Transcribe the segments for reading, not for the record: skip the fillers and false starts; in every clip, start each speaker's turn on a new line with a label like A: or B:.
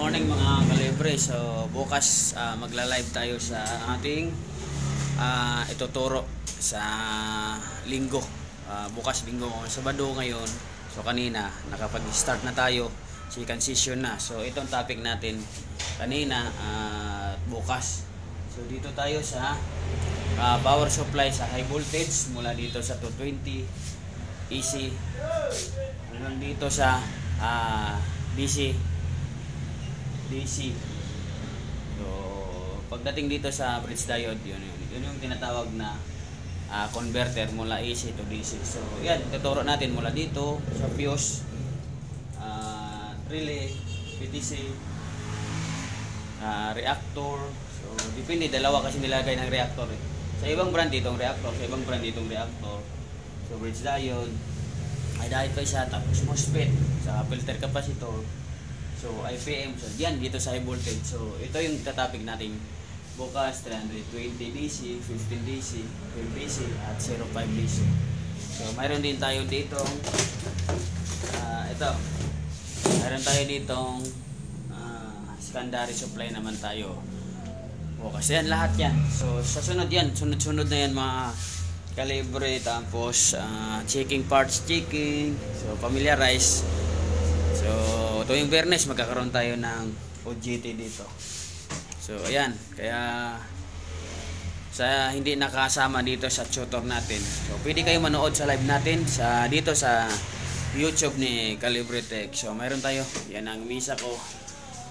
A: morning mga kalibre. So bukas magla-live tayo sa ating ituturo sa linggo. Bukas linggo, Sabado ngayon. So kanina nakapag-start na tayo, second session na. So itong topic natin kanina bukas. So dito tayo sa power supply sa high voltage mula dito sa 220 AC hanggang dito sa DC. So pagdating dito sa bridge diode, yun yung tinatawag na converter mula AC to DC. So yan, tuturo natin mula dito sa fuse, relay, PTC, reactor. So depende, dalawa kasi nilagay ng reactor eh. Sa ibang brand ditong reactor, sa ibang brand ditong reactor. So bridge diode, ay dahil pa isa, tapos MOSFET sa filter capacitor. So IPM, so diyan dito sa high voltage. So ito yung topic natin bukas, 320 DC, 15 DC, 12 DC at 05 DC. So mayroon din tayo dito ito. Mayroon tayo ditong secondary supply naman tayo. Bukas yan, lahat yan. So sa sunod yan, sunod-sunod na yan mga kalibre. Tapos checking parts, checking. So familiarize. So tuwing Biyernes magkakaroon tayo ng OJT dito. So ayan, kaya sa hindi nakasama dito sa tutor natin, so pwede kayo manood sa live natin sa dito sa YouTube ni Calibre Tech. So mayroon tayo, yan ang misa ko,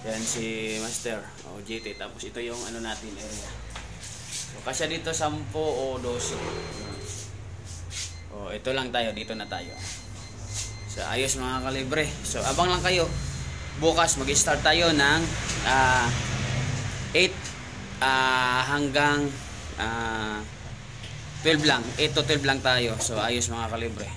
A: yan si Master OJT. Tapos ito yung ano natin area. So kasi dito 10 o 12. O ito lang tayo, dito na tayo. So ayos mga kalibre. So abang lang kayo. Bukas mag-start tayo ng 8 hanggang 12 lang. 8 to 12 lang tayo. So ayos mga kalibre.